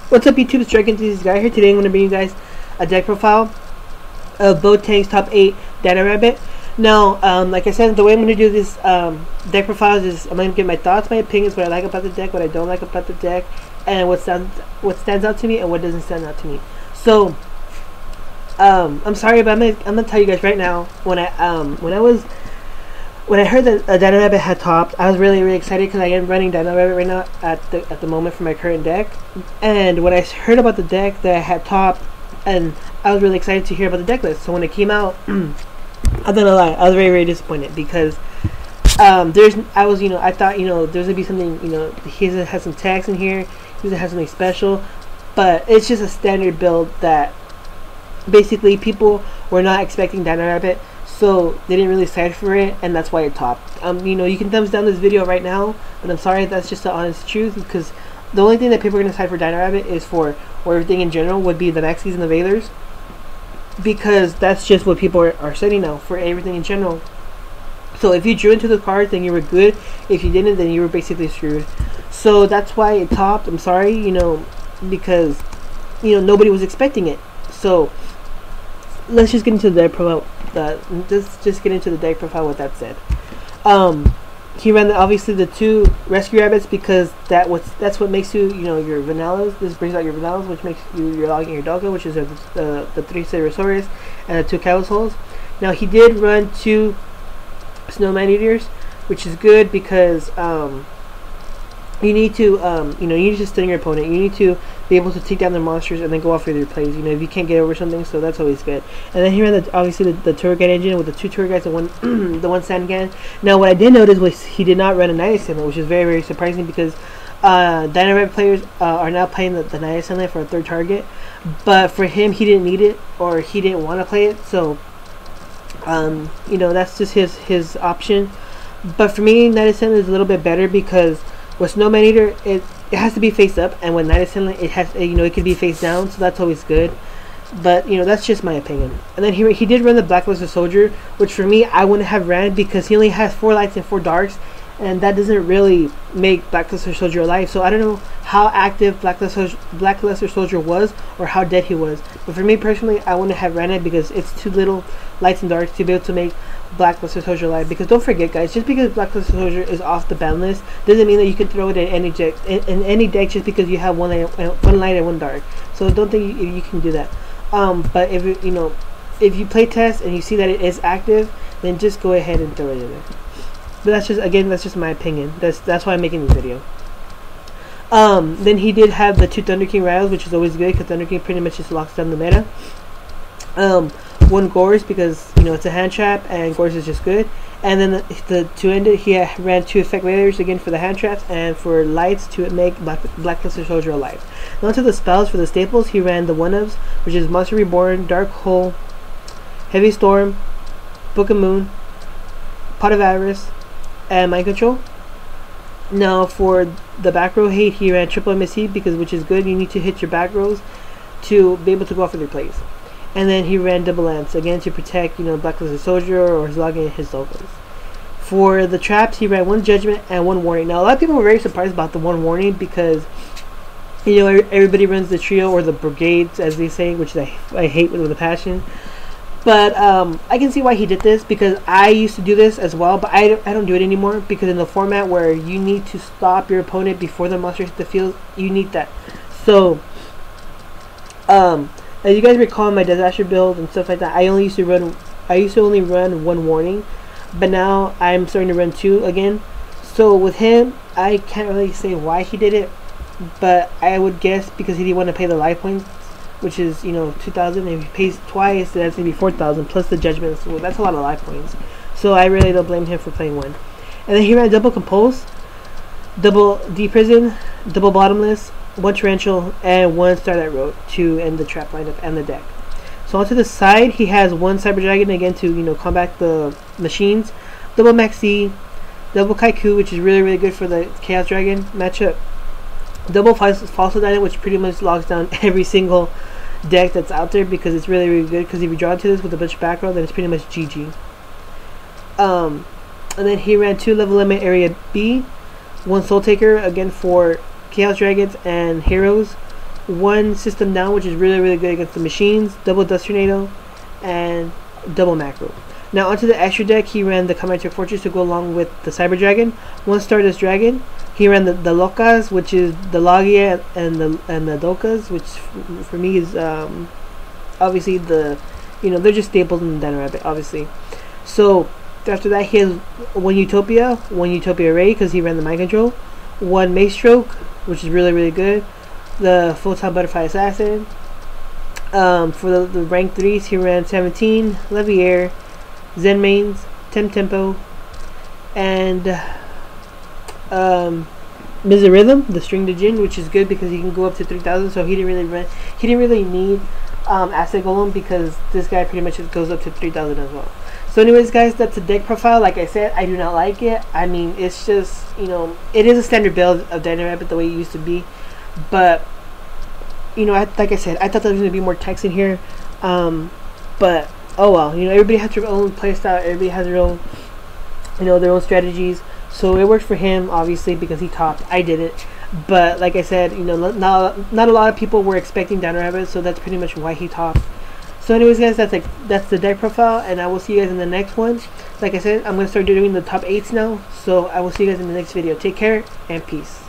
What's up YouTube, it's Dragon Enthusiast Guy here. Today I'm going to bring you guys a deck profile of both Tang's top 8 DinoRabbit. Now, like I said, the way I'm going to do this deck profiles is I'm going to give my thoughts, my opinions, what I like about the deck, what I don't like about the deck, and what stands out to me and what doesn't stand out to me. So, I'm sorry, but I'm going to tell you guys right now, when I heard that DinoRabbit had topped, I was really excited because I am running DinoRabbit right now at the moment for my current deck. And when I heard about the deck that I had topped, and I was really excited to hear about the deck list. So when it came out, I'm not gonna lie, I was very disappointed because I thought there's gonna be something, he has some tags in here, he has something special, but it's just a standard build that basically people were not expecting DinoRabbit. So they didn't really decide for it, and that's why it topped. You can thumbs down this video right now, but I'm sorry, that's just the honest truth, because the only thing that people are going to decide for DinoRabbit is or everything in general would be the Maxis and the Veilers, because that's just what people are setting now for everything in general. So if you drew into the cards, then you were good. If you didn't, then you were basically screwed. So that's why it topped. I'm sorry, because nobody was expecting it. So let's just get into the deck profile. Let's just get into the deck profile with that said. He ran obviously the 2 rescue rabbits because that's what makes you your vanillas. This brings out your vanillas, which makes you your log and your doggo, which is the 3 Ceratosaurus and the 2 Cavusholes. Now he did run 2 snow man-eaters, which is good because you need to you need to stun your opponent. You need to be able to take down their monsters and then go off with your plays. If you can't get over something, so that's always good. And then he ran obviously the tour guide engine with the 2 tour guides and one the 1 sand gan. Now what I did notice was he did not run a Night Assailant, which is very surprising because DinoRabbit players are now playing the Night Assailant for a 3rd target. But for him, he didn't need it, or he didn't want to play it. So that's just his option. But for me, Night Assailant is a little bit better because with Snow Man-Eater, it has to be face up, and with Night Assailant, it has it could be face down, so that's always good. But that's just my opinion. And then he did run the Blackluster Soldier, which for me I wouldn't have ran because he only has 4 lights and 4 darks, and that doesn't really make Blackluster Soldier alive. So I don't know how active Blackluster Soldier was or how dead he was. But for me personally, I wouldn't have ran it because it's too little lights and darks to be able to make Blackluster Soldier alive. Because don't forget, guys, just because Blackluster Soldier is off the ban list doesn't mean that you can throw it in any deck just because you have one light and 1 dark. So don't think you can do that. But if you play test and you see that it is active, then just go ahead and throw it in there. But that's just my opinion. That's why I'm making this video. Then he did have the 2 Thunder King Riles, which is always good because Thunder King pretty much just locks down the meta. 1 Gorz because it's a hand trap and Gorz is just good. And then to end it, he ran 2 Effect Raiders again for the hand traps and for lights to make Blackluster Soldier alive. Now to the spells for the staples, he ran the 1-ofs, which is Monster Reborn, Dark Hole, Heavy Storm, Book of Moon, Pot of Avarice, and Mind Control. Now for the back row hate, he ran triple MSC which is good. You need to hit your back rows to be able to go off with your plays. And then he ran double lance again to protect Blackluster Soldier or his log and his Dogos. For the traps, he ran 1 judgment and 1 warning. Now a lot of people were very surprised about the 1 warning because everybody runs the trio or the brigades as they say, which I hate with a passion. But I can see why he did this because I used to do this as well, but I don't do it anymore because in the format where you need to stop your opponent before the monster hits the field, you need that. So as you guys recall, my disaster build and stuff like that, I used to only run 1 warning, but now I'm starting to run 2 again. So with him, I can't really say why he did it, but I would guess because he didn't want to pay the life points, which is 2,000. If he pays twice, that's gonna be 4,000 plus the judgments. So that's a lot of life points. So I really don't blame him for playing 1. And then he ran double Compulse, double Deprison, double Bottomless, 1 Torrential, and 1 Starlight Road to end the trap lineup and the deck. So onto the side, he has 1 Cyber Dragon again to combat the machines, double Maxi, double Kaiku, which is really good for the Chaos Dragon matchup, double Fossil Dino, which pretty much locks down every single deck that's out there because it's really good. Because if you draw into this with a bunch of back row, then it's pretty much GG. And then he ran 2 level limit area B, 1 Soul Taker again for Chaos Dragons and Heroes, one system down, which is really good against the machines, double Dust Tornado, and double Macro. Now onto the extra deck, he ran the Comanche Fortress to go along with the Cyber Dragon, one Stardust Dragon. He ran the Locas, which is the Logia and the Dokas, which for me is obviously the, you know, they're just staples in the DinoRabbit, obviously. So after that, he has one Utopia Ray because he ran the Mind Control, one Mace Stroke, which is really good, the Photon Butterfly Assassin. For the rank 3s, he ran 17 Leviair, Zen Mains, Tempo, and Miserythm, the String to Jin, which is good because he can go up to 3,000. So he didn't really need Acid Golem because this guy pretty much goes up to 3,000 as well. So anyways, guys, that's the deck profile. Like I said, I do not like it. I mean, it's just, you know, it is a standard build of DinoRabbit the way it used to be, but you know, like I said, I thought there was going to be more text in here, but oh well, you know, everybody has their own playstyle, everybody has their own, you know, their own strategies. So it worked for him, obviously, because he topped. I didn't, but like I said, you know, not a lot of people were expecting DinoRabbit, so that's pretty much why he topped. So anyways, guys, that's the deck profile, and I will see you guys in the next one. Like I said, I'm going to start doing the top 8s now, so I will see you guys in the next video. Take care, and peace.